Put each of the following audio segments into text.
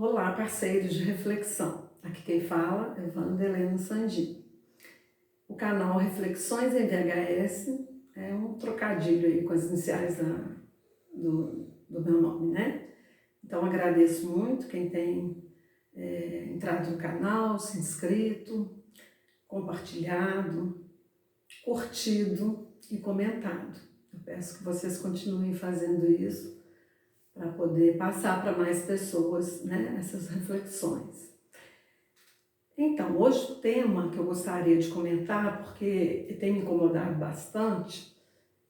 Olá, parceiros de reflexão. Aqui quem fala é Wanda Helena Sandi. O canal Reflexões em VHS é um trocadilho aí com as iniciais do meu nome, né? Então agradeço muito quem tem entrado no canal, se inscrito, compartilhado, curtido e comentado. Eu peço que vocês continuem fazendo isso para poder passar para mais pessoas, né, essas reflexões. Então, hoje o tema que eu gostaria de comentar, porque tem me incomodado bastante,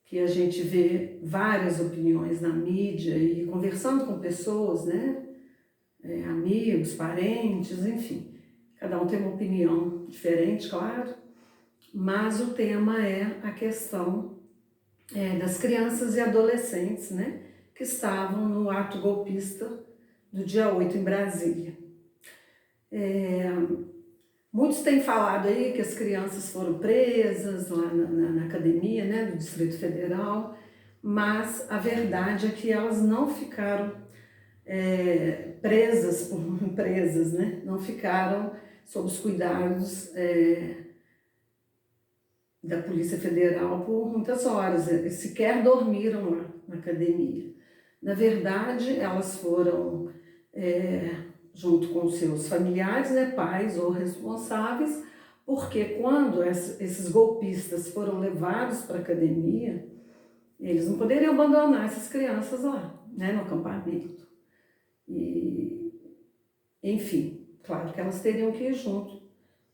que a gente vê várias opiniões na mídia e conversando com pessoas, né, amigos, parentes, enfim, cada um tem uma opinião diferente, claro, mas o tema é a questão das crianças e adolescentes, né, que estavam no ato golpista do dia 8 em Brasília. Muitos têm falado aí que as crianças foram presas lá na academia, né, do Distrito Federal, mas a verdade é que elas não ficaram presas, né, não ficaram sob os cuidados da Polícia Federal por muitas horas, sequer dormiram lá na academia. Na verdade, elas foram junto com seus familiares, né, pais ou responsáveis, porque quando esses golpistas foram levados para a academia, eles não poderiam abandonar essas crianças lá, né, no acampamento. E, enfim, claro que elas teriam que ir junto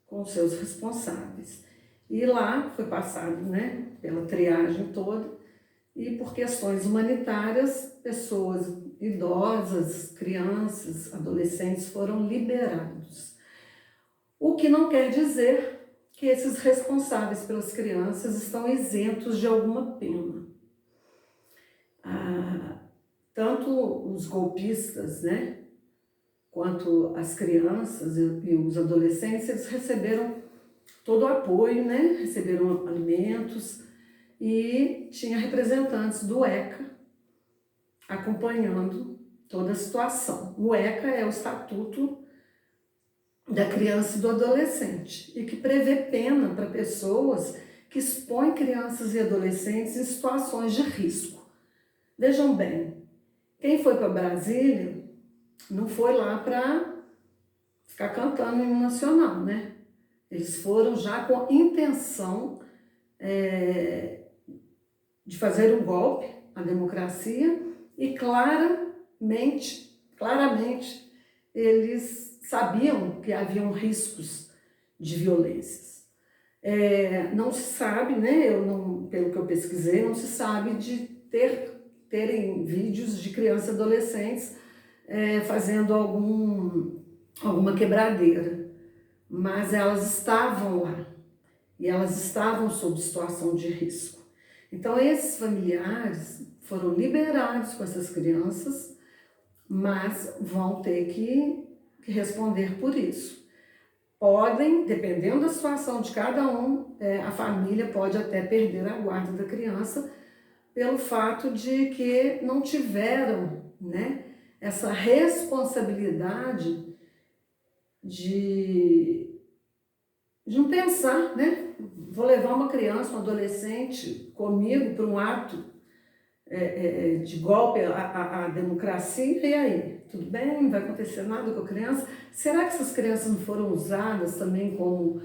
com os seus responsáveis. E lá foi passado, né, pela triagem toda, e por questões humanitárias, pessoas idosas, crianças, adolescentes foram liberados. O que não quer dizer que esses responsáveis pelas crianças estão isentos de alguma pena. Tanto os golpistas, né, quanto as crianças e os adolescentes, eles receberam todo o apoio, né, receberam alimentos, e tinha representantes do ECA acompanhando toda a situação. O ECA é o Estatuto da Criança e do Adolescente e que prevê pena para pessoas que expõem crianças e adolescentes em situações de risco. Vejam bem, quem foi para Brasília não foi lá para ficar cantando o hino nacional, né? Eles foram já com intenção de fazer um golpe à democracia e claramente eles sabiam que haviam riscos de violências. Não se sabe, né, pelo que eu pesquisei, não se sabe de terem vídeos de crianças e adolescentes fazendo alguma quebradeira, mas elas estavam lá e elas estavam sob situação de risco. Então, esses familiares foram liberados com essas crianças, mas vão ter que responder por isso. Podem, dependendo da situação de cada um, a família pode até perder a guarda da criança pelo fato de que não tiveram, né, essa responsabilidade de não pensar, né? Vou levar uma criança, um adolescente comigo para um ato de golpe à democracia, e aí? Tudo bem? Não vai acontecer nada com a criança? Será que essas crianças não foram usadas também como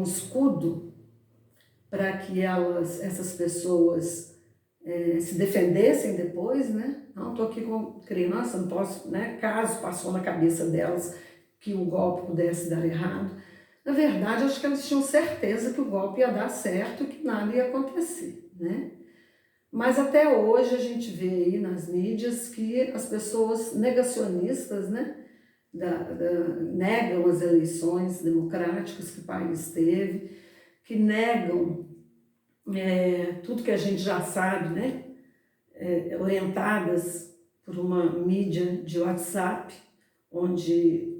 escudo para que essas pessoas se defendessem depois, né? Não, estou aqui com criança, não posso, né? Caso passou na cabeça delas que o golpe pudesse dar errado. Na verdade, acho que elas tinham certeza que o golpe ia dar certo e que nada ia acontecer, né? Mas até hoje a gente vê aí nas mídias que as pessoas negacionistas, né, negam as eleições democráticas que o país teve, que negam tudo que a gente já sabe, né, orientadas por uma mídia de WhatsApp, onde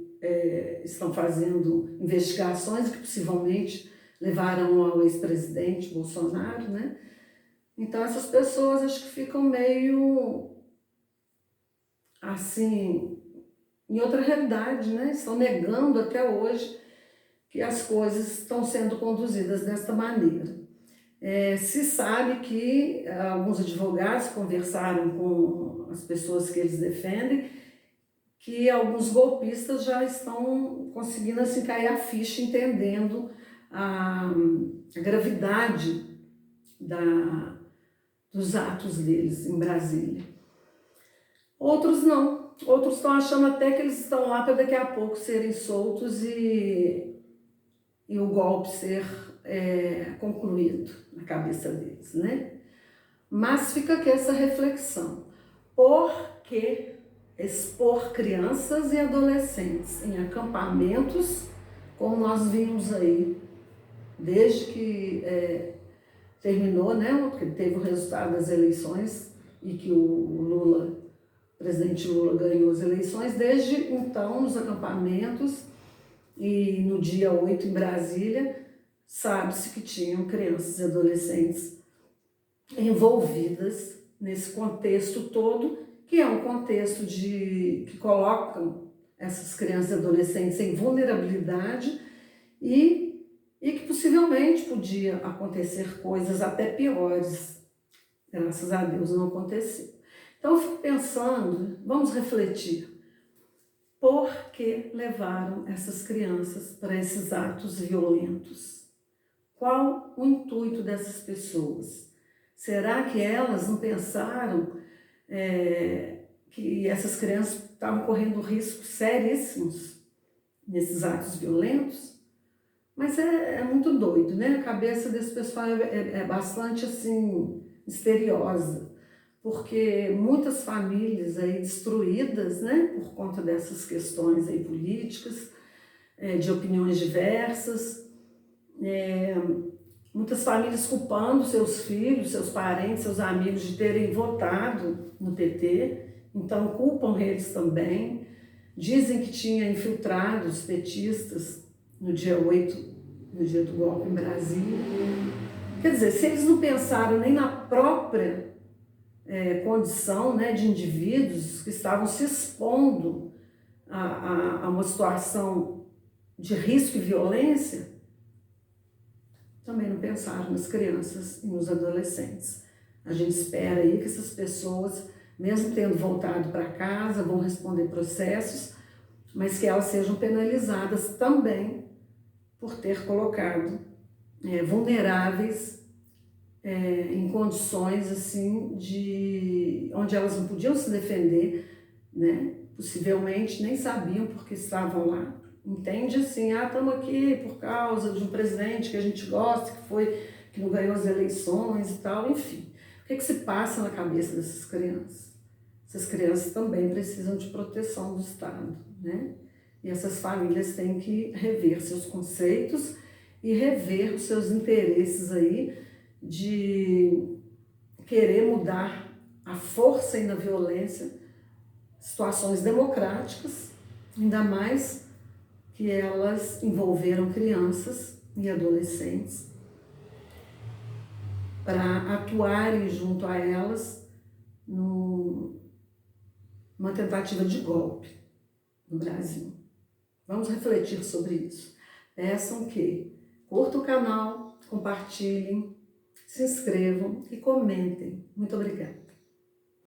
estão fazendo investigações que possivelmente levaram ao ex-presidente Bolsonaro, né? Então essas pessoas acho que ficam meio assim em outra realidade, né? Estão negando até hoje que as coisas estão sendo conduzidas desta maneira. Se sabe que alguns advogados conversaram com as pessoas que eles defendem, que alguns golpistas já estão conseguindo assim cair a ficha, entendendo a gravidade dos atos deles em Brasília. Outros não. Outros estão achando até que eles estão lá para daqui a pouco serem soltos e o golpe ser concluído na cabeça deles, né? Mas fica aqui essa reflexão. Por que expor crianças e adolescentes em acampamentos, como nós vimos aí, desde que terminou, né? Porque teve o resultado das eleições e que o presidente Lula ganhou as eleições, desde então, nos acampamentos e no dia 8 em Brasília, sabe-se que tinham crianças e adolescentes envolvidas nesse contexto todo, que é um contexto que coloca essas crianças e adolescentes em vulnerabilidade e que possivelmente podia acontecer coisas até piores. Graças a Deus não aconteceu. Então eu fico pensando, vamos refletir. Por que levaram essas crianças para esses atos violentos? Qual o intuito dessas pessoas? Será que elas não pensaram que essas crianças estavam correndo riscos seríssimos nesses atos violentos? Mas é muito doido, né? A cabeça desse pessoal é bastante assim misteriosa, porque muitas famílias aí destruídas, né, por conta dessas questões aí políticas, de opiniões diversas, muitas famílias culpando seus filhos, seus parentes, seus amigos de terem votado no PT, então culpam eles também, dizem que tinha infiltrados petistas no dia 8, no dia do golpe em Brasília. Quer dizer, se eles não pensaram nem na própria condição, né, de indivíduos que estavam se expondo a uma situação de risco e violência, também não pensaram nas crianças e nos adolescentes. A gente espera aí que essas pessoas, mesmo tendo voltado para casa, vão responder processos, mas que elas sejam penalizadas também por ter colocado vulneráveis em condições assim onde elas não podiam se defender, né? Possivelmente nem sabiam porque estavam lá. Entende assim, estamos aqui por causa de um presidente que a gente gosta, que não ganhou as eleições e tal, enfim. O que se passa na cabeça dessas crianças? Essas crianças também precisam de proteção do Estado, né? E essas famílias têm que rever seus conceitos e rever os seus interesses aí de querer mudar a força e na violência situações democráticas, ainda mais que elas envolveram crianças e adolescentes para atuarem junto a elas numa tentativa de golpe no Brasil. Vamos refletir sobre isso. Peçam que curtam o canal, compartilhem, se inscrevam e comentem. Muito obrigada.